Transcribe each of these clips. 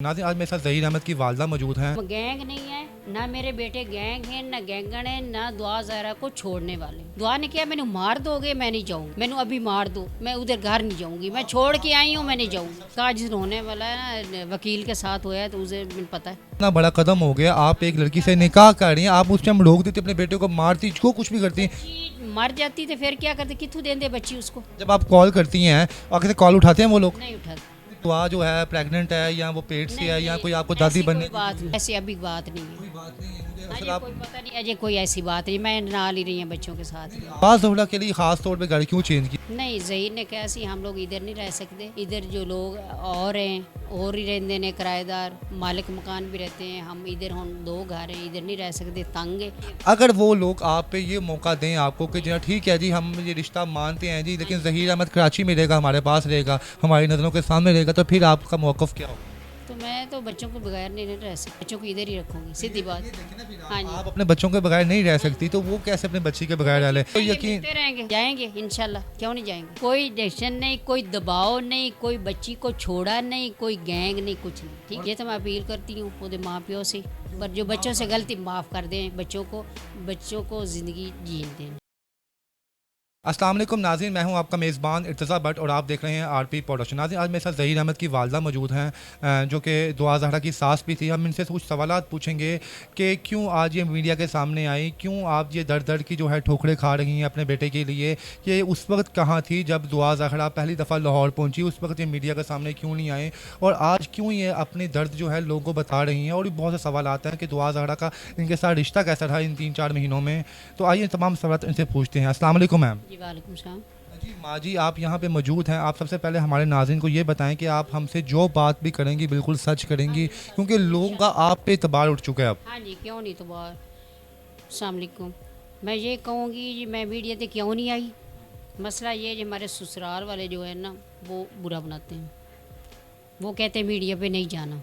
नाज़रीन, आज मेरे साथ ज़हीर अहमद की वालदा मौजूद हैं। गैंग नहीं है ना, मेरे बेटे गैंग है ना गैंगन है ना दुआ ज़हरा को छोड़ने वाले। दुआ ने क्या मैंने मार दोगे, मैं नहीं जाऊंगी, मैंने अभी मार दो, मैं उधर घर नहीं जाऊंगी, मैं छोड़ के आई हूँ, मैं नहीं जाऊंगी। काज होने वाला है ना, वकील के साथ होया है तो उसे मुझे पता है। इतना बड़ा कदम हो गया, आप एक लड़की से निकाह कर रही हैं, आप उस टाइम रोक देती, अपने बेटे को मारती, जो कुछ भी करती हैं। मर जाती तो फिर क्या करते, कितों देंदे बच्ची उसको। जब आप कॉल करती हैं और कॉल उठाते हैं वो लोग, नहीं उठाते। दुआ जो है प्रेग्नेंट है या वो पेट से है या कोई आपको दादी ऐसी बनने कोई बात नहीं, ऐसी अभी बात नहीं है। कोई बात नहीं है। मुझे असल अजय आप कोई पता नहीं, अजय कोई ऐसी बात नहीं, मैं ना ले रही हूँ बच्चों के साथ। बात जोड़ा के लिए खास तौर पे गाड़ी क्यों चेंज की? नहीं, ज़हीर ने कहा सी हम लोग इधर नहीं रह सकते, इधर जो लोग और हैं और ही रहते ने किराएदार, मालिक मकान भी रहते हैं, हम इधर हम दो घर हैं, इधर नहीं रह सकते, तंग है। अगर वो लोग आप पे ये मौका दें आपको कि जी ठीक है जी, हम ये रिश्ता मानते हैं जी, लेकिन ज़हीर अहमद कराची में रहेगा, हमारे पास रहेगा, हमारी नज़रों के सामने रहेगा, तो फिर आपका मौक़िफ़ क्या होगा? तो मैं तो बच्चों को बगैर नहीं रह सकती, बच्चों को इधर ही रखूंगी, सीधी बात। हाँ जी, आप अपने बच्चों के बगैर नहीं रह सकती, तो वो कैसे अपने बच्ची के बगैर रह ले? तो यकीन मिलते रहेंगे, जाएंगे इंशाल्लाह, क्यों नहीं जाएंगे। कोई डिसीजन नहीं, कोई दबाव नहीं, कोई बच्ची को छोड़ा नहीं, कोई गैंग नहीं, कुछ नहीं। ठीक है, तो मैं अपील करती हूँ खुद माँ प्यो से, पर जो बच्चों से गलती माफ़ कर दें, बच्चों को ज़िंदगी जीने दें। अस्सलाम वालेकुम नाज़रीन, मैं हूं आपका मेज़बान इर्तज़ा भट्ट और आप देख रहे हैं आरपी प्रोडक्शन। नाज़रीन, आज मेरे साथ ज़हीर अहमद की वालदा मौजूद हैं, जो कि दुआ ज़हरा की सास भी थी। हम इनसे कुछ सवालात पूछेंगे कि क्यों आज ये मीडिया के सामने आई, क्यों आप ये दर दर की जो है ठोकरें खा रही हैं अपने बेटे के लिए, कि उस वक्त कहाँ थी जब दुआ ज़हरा पहली दफ़ा लाहौर पहुँची, उस वक्त ये मीडिया के सामने क्यों नहीं आए, और आज क्यों ये अपनी दर्द जो है लोगों को बता रही हैं। और भी बहुत से सवाल आते हैं कि दुआ ज़हरा का इनके साथ रिश्ता कैसा रहा इन 3-4 महीनों में। तो आइए तमाम सवाल इनसे पूछते हैं। अस्सलाम वालेकुम मैम। जी वालेकुम सलाम। जी माँ जी, आप यहाँ पे मौजूद हैं, आप सबसे पहले हमारे नाज़रीन को ये बताएं कि आप हमसे जो बात भी करेंगी बिल्कुल सच करेंगी, क्योंकि लोगों का आप पे इतबार उठ चुका है अब। हाँ जी, क्यों नहीं, तो बहुत। अस्सलाम वालेकुम। मैं ये कहूँगी जी, मैं मीडिया पे क्यों नहीं आई, मसला ये जो हमारे ससुराल वाले जो है ना, वो बुरा बनाते हैं, वो कहते हैं मीडिया पे नहीं जाना।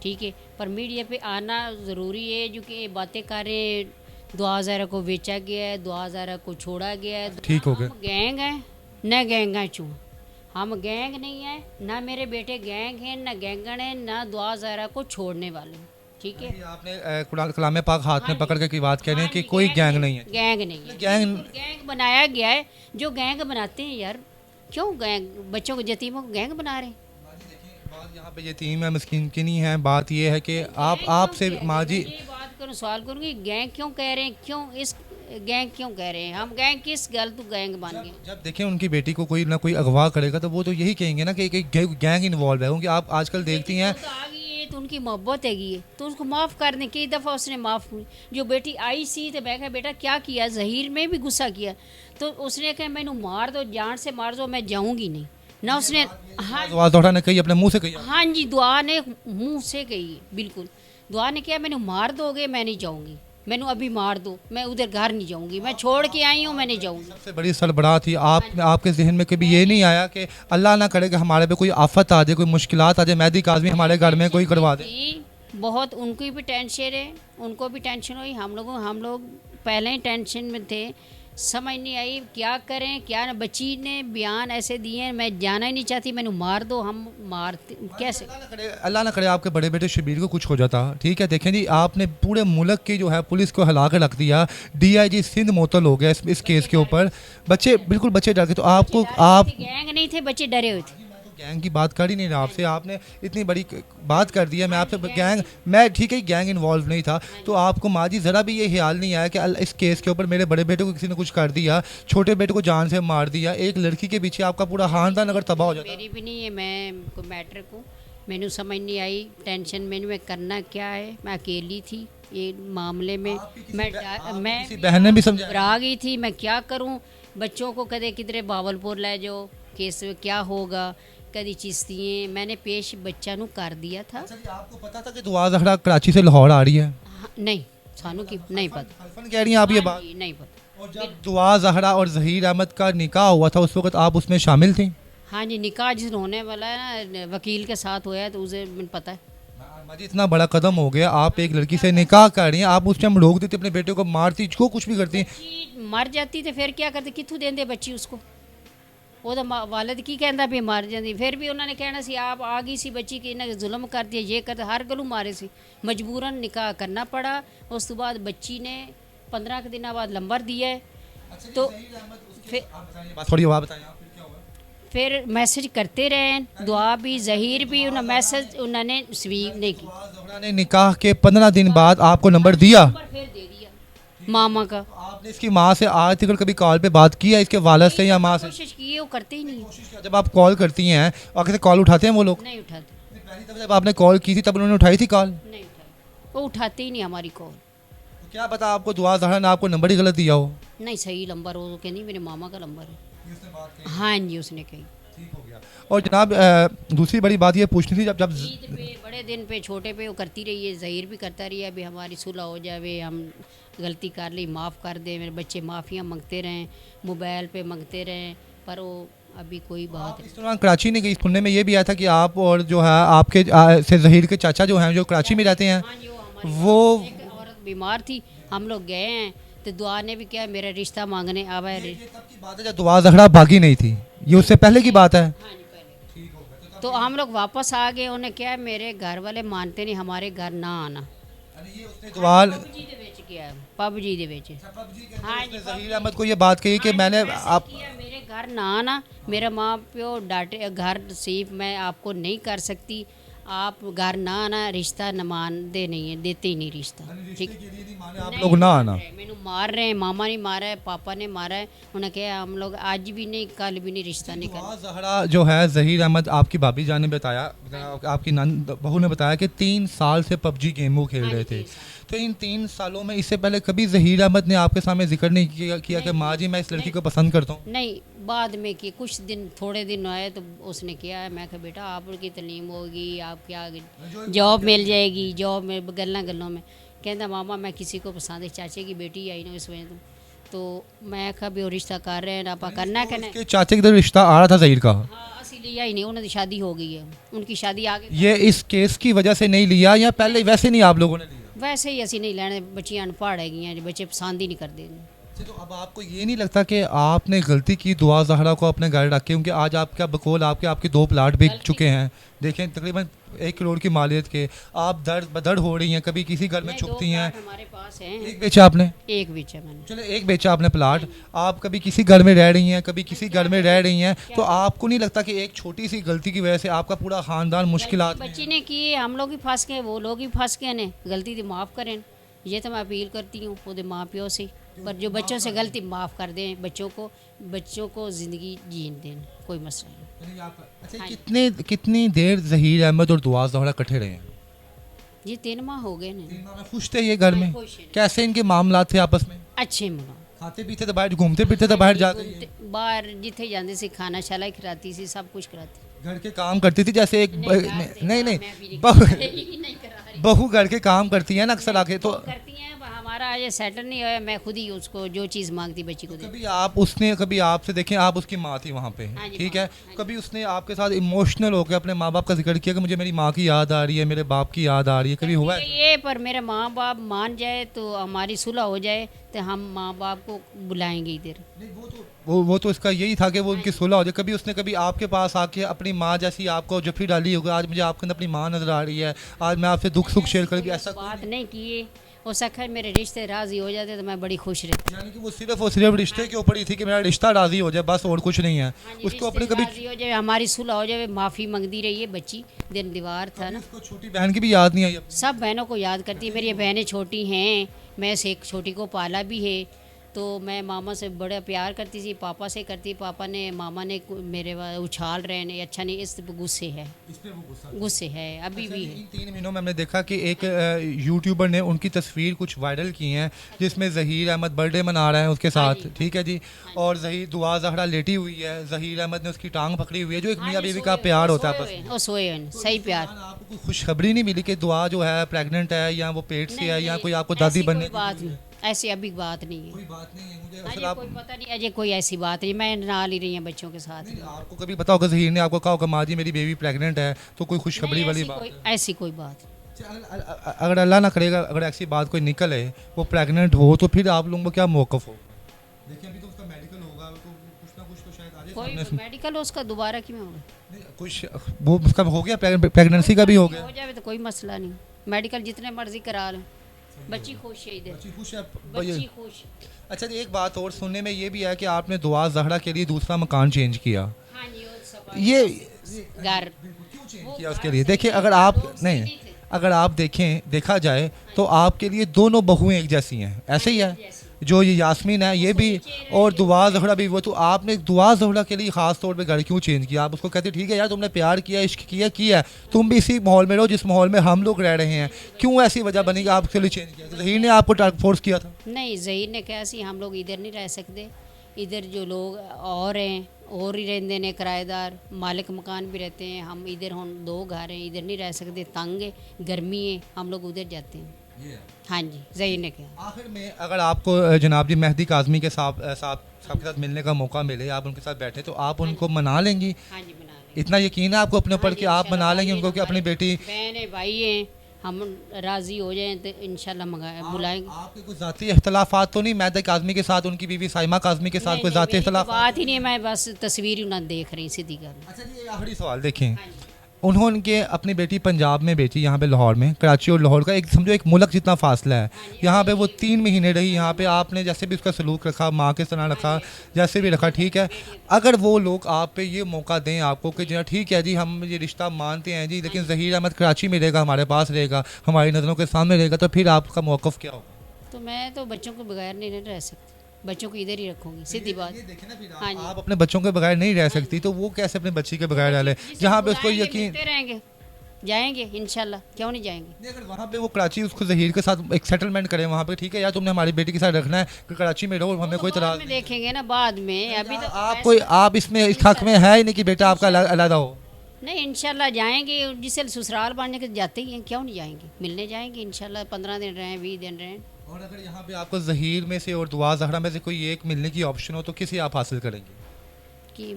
ठीक है, पर मीडिया पे आना ज़रूरी है, जो कि बातें कर रहे हैं, दुआ ज़हरा को बेचा गया है, दुआ ज़हरा को छोड़ा गया है। ठीक हो गए। हम गैंग हैं न गैंग हैं चूँ, हम गैंग नहीं है ना, मेरे बेटे गैंग हैं ना गैंगन है ना दुआ ज़हरा को छोड़ने वाले। ठीक है, ये आपने कुरान कलाम पाक हाथ में पकड़ के की बात कह रहे हैं कि कोई गैंग नहीं है। गैंग नहीं है, गैंग गैंग बनाया गया है। जो गैंग बनाते हैं यार, क्यों गैंग बच्चों को, यतीमों को गैंग बना रहे हैं। बात यहाँ पे यतीम है, मिस्कीन की नहीं है, बात ये है कि आप आपसे माँ जी ये बात करूँ, सवाल करूँगी, गैंग क्यों कह रहे हैं, क्यों इस गैंग क्यों कह रहे हैं, हम गैंग किस गलत गैंग बन गए। जब देखें उनकी बेटी को कोई ना कोई अगवा करेगा तो वो तो यही कहेंगे ना कि एक गैंग इन्वॉल्व है, क्योंकि आप आजकल देखती हैं तो आ गई है तो उनकी मोहब्बत हैगी है, तो उसको माफ़ कर दें। कई दफ़ा उसने माफ़, जो बेटी आई सी तो मैं कहा बेटा क्या किया, ज़हीर में भी गुस्सा किया, तो उसने कहा मैनू मार दो, जान से मार दो, मैं जाऊँगी नहीं ना। उसने हाँ दुआ ज़हरा ने कही, अपने मुंह से कही। हाँ जी, दुआ ने मुंह से कही, बिल्कुल। दुआ ने क्या मैनू मार दोगे, मैं नहीं जाऊँगी, मैनू अभी मार दो, मैं उधर घर नहीं जाऊँगी, मैं छोड़ के आई हूँ, मैं नहीं जाऊँगी। सबसे बड़ी सरबराह थी आपके जहन में कभी ये नहीं आया कि अल्लाह ना करे कि हमारे पे कोई आफत आ जाए, कोई मुश्किलात आ जाए, मेहदी काज़मी हमारे घर में कोई करवा दे? जी, बहुत उनको भी टेंशन है, उनको भी टेंशन हुई, हम लोग पहले ही टेंशन में थे, समझ नहीं आई क्या करें क्या ना। बच्ची ने बयान ऐसे दिए, मैं जाना ही नहीं चाहती, मैंने मार दो, हम मारते कैसे। अल्लाह ना करे आपके बड़े बेटे शबीर को कुछ हो जाता। ठीक है, देखें जी, आपने पूरे मुल्क की जो है पुलिस को हिला के रख दिया, DIG सिंध मुअत्तल हो गया इस केस के ऊपर। बच्चे बिल्कुल बच्चे डर गए, तो आपको आप गैंग नहीं थे, बच्चे डरे हुए थे। गैंग की बात कर ही नहीं रहा आपसे, आपने इतनी बड़ी बात कर दी है। मैं आपसे गैंग, मैं ठीक है गैंग इन्वॉल्व नहीं था, तो आपको माँ जी ज़रा भी ये ख्याल नहीं आया कि इस केस के ऊपर मेरे बड़े बेटे को किसी ने कुछ कर दिया, छोटे बेटे को जान से मार दिया, एक लड़की के पीछे आपका पूरा खानदान अगर तबाह हो जाता? मेरी भी नहीं है, मैं को मैटर को मैनू समझ नहीं आई, टेंशन में करना क्या है, मैं अकेली थी ये मामले में, मैं किसी बहन ने भी समझा? घबरा गई थी, मैं क्या करूं। बच्चों को कदे किधरे बावलपुर ले जाओ, केस में क्या होगा, कदी चिश्तियाँ मैंने पेश बच्चा नू कर दिया था। आपको पता था कि दुआ ज़हरा कराची से लाहौर आ रही है? हाँ, नहीं सानू की नहीं पता। हल्फन कह रही हैं आप ये हाँ बात? जी, नहीं पता। और जब दुआ ज़हरा और ज़हीर अहमद का निकाह हुआ था, उस वक्त आप उसमें शामिल थी? हाँ जी, निकाह जिस होने वाला है ना, वकील के साथ होया है तो उसे मुझे पता है। माजी, इतना बड़ा कदम हो गया, आप एक लड़की से निकाह कर रही हैं, आप उस टाइम रोक देती, अपने बेटे को मारती, जो कुछ भी करती। बच्ची मर जाती तो फिर क्या करते, कितों देंदे बच्ची उसको। ਉਹਦਾ ਵਾਲਿਦ ਕੀ ਕਹਿੰਦਾ ਵੀ ਮਰ ਜਾਂਦੀ, ਫਿਰ ਵੀ ਉਹਨਾਂ ਨੇ ਕਹਿਣਾ ਸੀ ਆਪ ਆ ਗਈ ਸੀ ਬੱਚੀ ਕਿ ਇਹਨਾਂ ਨੇ ਜ਼ੁਲਮ ਕਰ ਦਿਆ, ਇਹ ਕਰ ਹਰ ਗੱਲੋਂ ਮਾਰੇ ਸੀ, ਮਜਬੂਰਨ ਨਿਕਾਹ ਕਰਨਾ पड़ा। उस तो बाद बच्ची ने 15 के दिनों बाद लंबर दिया है। तो थोड़ी बात बताइए आप, फिर क्या हुआ? फिर मैसेज करते रहे, दुआ भी ज़हीर भी, उन्हें मैसेज उन्होंने स्वीप नहीं की। ज़ोहरा ने निकाह के 15 दिन बाद आपको नंबर दिया? नंबर फिर दे दिया मामा का। आपने इसकी माँ से आज तक कभी कॉल पे बात की है, इसके वालिद से या माँ से? कोशिश की है, वो करते ही नहीं, जब आप कॉल करती हैं आगे से कॉल उठाते हैं वो लोग? नहीं उठाते, पहली दफ़ा जब आपने कॉल की थी तब उन्होंने उठाई थी कॉल? नहीं उठाते, वो उठाते ही नहीं हमारी कॉल। तो क्या पता आपको दुआ ज़हरा ने आपको नंबर ही गलत दिया हो? नहीं सही नंबर वो कहनी मेरे मामा का नंबर है। हाँ जी उसने कही। ठीक हो गया। और जनाब दूसरी बड़ी बात ये पूछनी थी, जब ईद पे बड़े दिन पे छोटे पे वो करती रही है, ज़हीर भी करता रही है, अभी हमारी सुलह हो जाए, हम गलती कर ली माफ़ कर दे, मेरे बच्चे माफ़ियाँ मांगते रहें, मोबाइल पे मांगते रहें, पर वो अभी कोई बात इस दौरान कराची नहीं गई? सुनने में ये भी आया था कि आप और जो है आपके से ज़हीर के चाचा जो हैं जो कराची में रहते हैं, हाँ जी वो वो एक औरत बीमार थी, हम लोग गए हैं तो दुआ ने भी क्या मेरा रिश्ता मांगने आवा है। तब की बात है जब दुआ ज़हरा भागी नहीं थी, ये उससे पहले की बात है? हाँ जी पहले। तो हम लोग वापस आ गए, उन्हें क्या मेरे घर वाले मानते नहीं, हमारे घर ना आना। दुआ पबजी दे विच किया, पबजी दे विच। हाँ जी ज़हीर अहमद को ये बात कही कि मैंने आप किया, मेरे घर ना आना, मेरा माँ प्यो डांटे, घर सिर्फ मैं आपको नहीं कर सकती, आप घर ना आना, रिश्ता न मानते नहीं है, देते ही नहीं रिश्ता। ठीक आप लोग ना आना। मैनू मार रहे हैं, मामा ने मारा है, पापा ने मारा है, उन्हें कहा हम लोग आज भी नहीं कल भी नहीं रिश्ता नहीं करना। दुआ ज़हरा जो है ज़हीर अहमद आपकी भाभी जान ने बताया, आपकी नंद बहू ने बताया कि 3 साल से पबजी गेम वो खेल रहे थे। तो इन 3 सालों में इससे पहले कभी ज़हीर अहमद ने आपके सामने जिक्र नहीं किया कि माँ जी मैं इस लड़की को पसंद करता हूँ? नहीं, बाद में कि कुछ दिन थोड़े दिन आए तो उसने किया है, मैं कहा बेटा आपकी तलीम होगी, आप क्या जॉब मिल जाएगी, जॉब में गल्ला गल्लों में कहता मामा मैं किसी को पसंद है, चाचे की बेटी आई ना इस वजह तो मैं कहा भी वो रिश्ता कर रहे हैं आप करना कहना। उसके चाचे की तरफ रिश्ता आ रहा था ज़हीर का? हाँ असली लिया ही नहीं, उन्होंने शादी हो गई है, उनकी शादी आगे। ये इस केस की वजह से नहीं लिया या पहले वैसे नहीं आप लोगों ने लिया? वैसे ही असी नहीं लेने, बच्चियां अनपढ़ है, बच्चे पसंद ही नहीं करते। तो अब आपको ये नहीं लगता कि आपने गलती की दुआ ज़हरा को अपने घर रख के, क्योंकि आज आपका बकौल आपके 2 प्लाट बिक चुके हैं, देखें तकरीबन 1 करोड़ की मालियत के, आप दर्द बदड़ हो रही हैं, कभी किसी घर में छुपती हैं। हमारे पास है, एक बेचा आपने? एक बेचा मैंने। चलो एक बेचा आपने प्लाट, आप कभी किसी घर में रह रही हैं, कभी किसी घर में रह रही हैं, तो आपको नहीं लगता कि एक छोटी सी गलती की वजह से आपका पूरा ख़ानदान मुश्किलात में है? बच्ची ने की, हम लोग ही फंस गए, वो लोग ही फंस गए ने, गलती तो माफ़ करें, ये तो मैं अपील करती हूँ खुद माँ प्यो से, पर जो बच्चों से गलती माफ़ कर दें, बच्चों को ज़िंदगी जीने दें, कोई मसला नहीं। अच्छा कितनी देर ज़हीर अहमद और दुआ ज़हरा इकट्ठे रहे हैं? ये 3 माह हो गए ने। 3 माह में खुश थे ये घर में? खुश हैं। कैसे इनके मामलात थे आपस में? अच्छे मना खाते पीते तो बाहर, घूमते फिरते तो बाहर जाते ही हैं। बाहर जिथे जाते सी खाना शाला ही खिलाती सी, सब कुछ कराती। घर के काम करती थी जैसे एक नहीं मैं भी बहू नहीं करा रही। बहू घर के काम करती है ना अक्सर आके, तो करती हैं, हमारा ये सेटल नहीं हुआ, मैं खुद ही उसको जो चीज़ मांगती बच्ची को देती। कभी आपसे देखें, आप उसकी माँ थी वहाँ पे, हाँ जी, ठीक माँ, है, हाँ जी। कभी उसने आपके साथ इमोशनल होकर अपने माँ बाप का जिक्र किया कि मुझे मेरी माँ की याद आ रही है, मेरे बाप की याद आ रही है, कभी हुआ है? ये पर मेरे माँ बाप मान जाए तो हमारी सुलह हो जाए तो हम माँ बाप को बुलाएंगे इधर। वो तो इसका यही था कि वो उनकी सुलह हो जाए। कभी आपके पास आके अपनी माँ जैसी आपको जफरी डाली होगी, आज मुझे आपके अंदर अपनी माँ नजर आ रही है, आज मैं आपसे दुख सुख शेयर करूँगी, ऐसा बात नहीं किए, हो सका मेरे रिश्ते राजी हो जाते तो मैं बड़ी खुश रहती। यानी कि वो सिर्फ रिश्ते के ऊपर ही थी कि मेरा रिश्ता राजी हो जाए, बस और कुछ नहीं है। उसको अपने कभी राजी हो जाए, हमारी सुलह हो जाए, माफ़ी मांगती रही है बच्ची, दिन दीवार था ना। उसको छोटी बहन की भी याद नहीं आई अपनी? सब बहनों को याद करती है, मेरी बहनें छोटी हैं, मैं से एक छोटी को पाला भी है, तो मैं मामा से बड़ा प्यार करती थी, पापा से करती, पापा ने मामा ने मेरे उछाल रहे ने, अच्छा नहीं, इस पे गुस्से है, गुस्से है अभी भी है। इन 3 महीनों में हमने देखा कि एक यूट्यूबर ने उनकी तस्वीर कुछ वायरल की हैं जिसमें ज़हीर अहमद बर्थडे मना रहा है उसके साथ, ठीक है जी, और दुआ ज़हरा लेटी हुई है, ज़हीर अहमद ने उसकी टांग पकड़ी हुई है, जो एक मियाँ बीवी का प्यार होता है आपस में। वो सोए हैं, सही प्यार। आपको कोई खुशखबरी नहीं मिली कि दुआ जो है प्रेग्नेंट है या वो पेट से है या कोई आपको दादी बनने की? बात नहीं, ऐसी अभी बात नहीं है, कोई बात नहीं है। मुझे अजय असल आप कोई पता नहीं, अजय कोई ऐसी बात नहीं, मैं नाल ही रही हैं बच्चों के साथ। आपको कभी पता होगा ज़हीर ने आपको कहा होगा माँ जी मेरी बेबी प्रेग्नेंट है, तो कोई खुशखबरी वाली बात? ऐसी कोई बात। अगर अल्लाह ना करेगा, अगर ऐसी बात कोई निकले वो प्रेग्नेंट हो, तो फिर आप लोगों को क्या मौक़िफ़ हो? देखिए अभी तो उसका मेडिकल होगा, तो कुछ ना कुछ तो शायद आ जाए। कोई मेडिकल उसका दोबारा क्यों होगा? नहीं, कुछ वो उसका हो गया, प्रेगनेंसी का भी हो गया। हो जाए तो कोई मसला नहीं, मेडिकल जितने मर्जी करा लें, बच्ची खुश है इधर, बच्ची खुश है। बच्ची खुश। अच्छा जी, एक बात और सुनने में ये भी है कि आपने दुआ ज़हरा के लिए दूसरा मकान चेंज किया। हाँ जी, और सफाई ये घर क्यों चेंज किया उसके लिए? देखिए, अगर आप नहीं, अगर आप देखा जाए तो आपके लिए दोनों बहुएं एक जैसी हैं, ऐसे ही है। जो ये यास्मीन है ये भी, और दुआ ज़हरा भी, वो तो आपने दुआ ज़हरा के लिए ख़ास तौर पे घर क्यों चेंज किया? आप उसको कहते ठीक है यार, तुमने प्यार किया, इश्क किया, तुम भी इसी माहौल में रहो जिस माहौल में हम लोग रह रहे हैं। क्यों ऐसी वजह बनी कि आपके लिए चेंज किया? ज़हीर ने आपको फोर्स किया था? नहीं, ज़हीर ने कहा सी हम लोग इधर नहीं रह सकते, इधर जो लोग और हैं और ही रहते ने किराएदार, मालिक मकान भी रहते हैं, हम इधर हम 2 घर हैं, इधर नहीं रह सकते, तंग है, गर्मी है, हम लोग उधर जाते हैं। हाँ जी, ज़हीर ने कहा। आखिर में अगर आपको जनाब जी मेहदी काज़मी के साथ मिलने का मौका मिले, आप उनके साथ बैठे, तो आप उनको मना लेंगी? हाँ जी, बना लेंगे। इतना यकीन है आपको अपने ऊपर कि आप मना लेंगे उनको कि अपनी बेटी? बहन है, भाई हैं, हम राज़ी हो जाएं तो इंशाल्लाह बुलाएंगे। आपके कोई ज़ाती इख्तलाफात तो नहीं मेहदी काज़मी के साथ, उनकी बीवी साइमा काज़मी के साथ कोई ज़ाती मेरी इख्तलाफ? बात ही नहीं है, मैं बस तस्वीर ही ना देख रही, सीधी गल। अच्छा जी, आखिरी सवाल देखें, उन्होंने अपनी बेटी पंजाब में बेची, यहाँ पे लाहौर में, कराची और लाहौर का एक समझो एक मुल्क जितना फासला है, यहाँ पे वो 3 महीने रही, यहाँ पे आपने जैसे भी उसका सलूक रखा, माँ के तरह रखा, जैसे भी रखा, ठीक है। अगर वो लोग आप पे ये मौका दें आपको कि जो ठीक है जी हम ये रिश्ता मानते हैं जी, लेकिन ज़हीर अहमद कराची में रहेगा, हमारे पास रहेगा, हमारी नज़रों के सामने रहेगा, तो फिर आपका मौक़िफ़ क्या होगा? तो मैं तो बच्चों के बगैर नहीं रह सकती, बच्चों को इधर ही रखूँगी, सीधी बात। हाँ जी, आप अपने बच्चों के बगैर नहीं रह सकती, तो वो कैसे अपने बच्ची के बगैर रह ले, जहाँ पे उसको बुलाएंगे, यकीन? मिलते रहेंगे, जाएंगे इंशाल्लाह, क्यों नहीं जाएंगे? नहीं, अगर वहाँ पे वो कराची उसको ज़हीर के साथ एक सेटलमेंट करें वहाँ पे, ठीक है यार तुमने हमारी बेटी के साथ रखना है, कि कराची में रहो, हमें कोई बाद तरह में देखेंगे ना, बाद में, अभी तो आप कोई आप इसमें इस हक में है ही नहीं कि बेटा आपका अलग हो। नहीं, इंशाल्लाह जाएंगे, जिसे ससुराल बनने के जाते ही हैं, क्यों नहीं जाएंगे? मिलने जाएंगे इंशाल्लाह, 15 दिन रहें, 20 दिन रहें। और अगर यहाँ पे आपको ज़हीर में से और दुआ ज़हरा में से कोई एक मिलने की ऑप्शन हो, तो किसे आप हासिल करेंगे? कि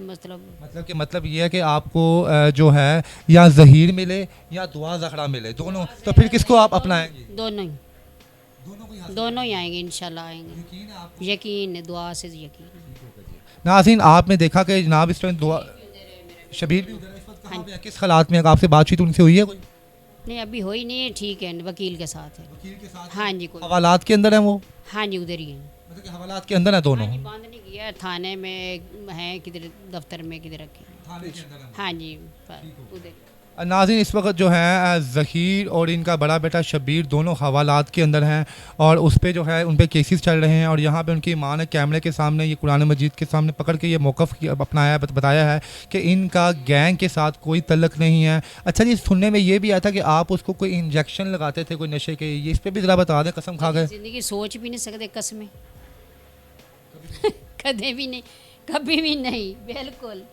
मतलब ये है कि आपको जो है या ज़हीर मिले या दुआ ज़हरा मिले, दोनों, तो फिर किसको आप अपनाएंगे? दोनों ही आएंगे इंशाल्लाह, आएंगे, यकीन है, दुआ से यकीन है। नाज़रीन, आपने देखा कि जनाब इस टाइम दुआ शबीर भी उधर है, इस वक्त कहाँ पे है, किस हालात में? आपसे बातचीत उनसे हुई है कोई? नहीं, अभी हो ही नहीं है, ठीक है, वकील के साथ है। वकील के साथ? हाँ जी, कोई, हवालात के अंदर है वो? हाँ जी, उधर ही है। मतलब कि हवालात के अंदर है दोनों? हाँ जी, बंद नहीं किया, थाने में है, किधर दफ्तर में किधर रखे हैं। थाने के अंदर है। हाँ जी, उधर। नाज़रीन, इस वक्त जो है ज़हीर और इनका बड़ा बेटा शबीर दोनों हवालात के अंदर हैं, और उस पर जो है उन पर केसेस चल रहे हैं, और यहाँ पे उनकी माँ ने कैमरे के सामने ये कुरान मजीद के सामने पकड़ के ये मौक़िफ़ अपनाया, बताया है कि इनका गैंग के साथ कोई तल्लक नहीं है। अच्छा जी, सुनने में ये भी आया था कि आप उसको कोई इंजेक्शन लगाते थे कोई नशे के, ये इस पर भी ज़रा बता दें, कसम खा गए। ज़िंदगी सोच भी नहीं सकते कसमें कभी भी नहीं, कभी भी नहीं, बिल्कुल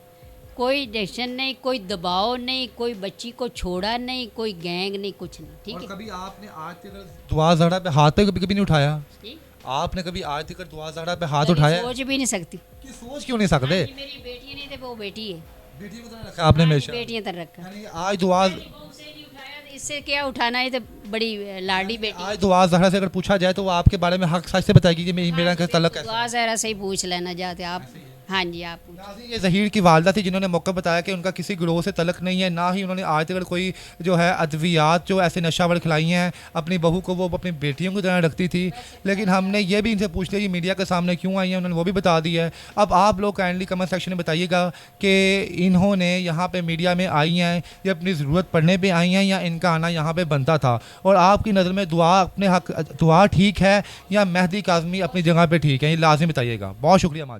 कोई टेंशन नहीं, कोई दबाव नहीं, कोई बच्ची को छोड़ा नहीं, कोई गैंग नहीं, कुछ नहीं, ठीक है। कभी आपने आज तक दुआ ज़हरा पे हाथ पे कभी नहीं उठाया? जी? आपने कभी आज तक दुआ ज़हरा पे हाथ उठाया? सोच भी नहीं सकती। कि सोच क्यों नहीं सकते? हाँ जी, मेरी बेटी नहीं थे, वो बेटी है। बेटी को तरह रखा आपने हमेशा? बेटियां तर रखा। यानी आज दुआ, बहू से नहीं उठाया, तो इससे क्या उठाना है, तो बड़ी लाडी बेटी। आज दुआ ज़हरा से अगर पूछा जाए तो वो आपके बारे में हक सच से बताएगी कि मेरा क्या तल्लक है? दुआ ज़हरा से ही पूछ लेना जाते आप। हाँ जी, आप ये ज़हीर की वालदा थी जिन्होंने मौका बताया कि उनका किसी गिरोह से तलक नहीं है, ना ही उन्होंने आज तक कोई जो है अद्वियात जो ऐसे नशावर खिलाई हैं अपनी बहू को, वो अपनी बेटियों की तरह रखती थी। लेकिन हमने ये भी इनसे पूछ लिया कि मीडिया के सामने क्यों आई हैं, उन्होंने वो भी बता दिया है। अब आप लोग काइंडली कमेंट सेक्शन में बताइएगा कि इन्होंने यहाँ पर मीडिया में आई हैं या अपनी ज़रूरत पड़ने पर आई हैं, या इनका आना यहाँ पर बनता था। और आपकी नज़र में दुआ अपने हक दुआ ठीक है या मेहदी काज़मी अपनी जगह पर ठीक है, ये लाजमी बताइएगा। बहुत शुक्रिया माजी।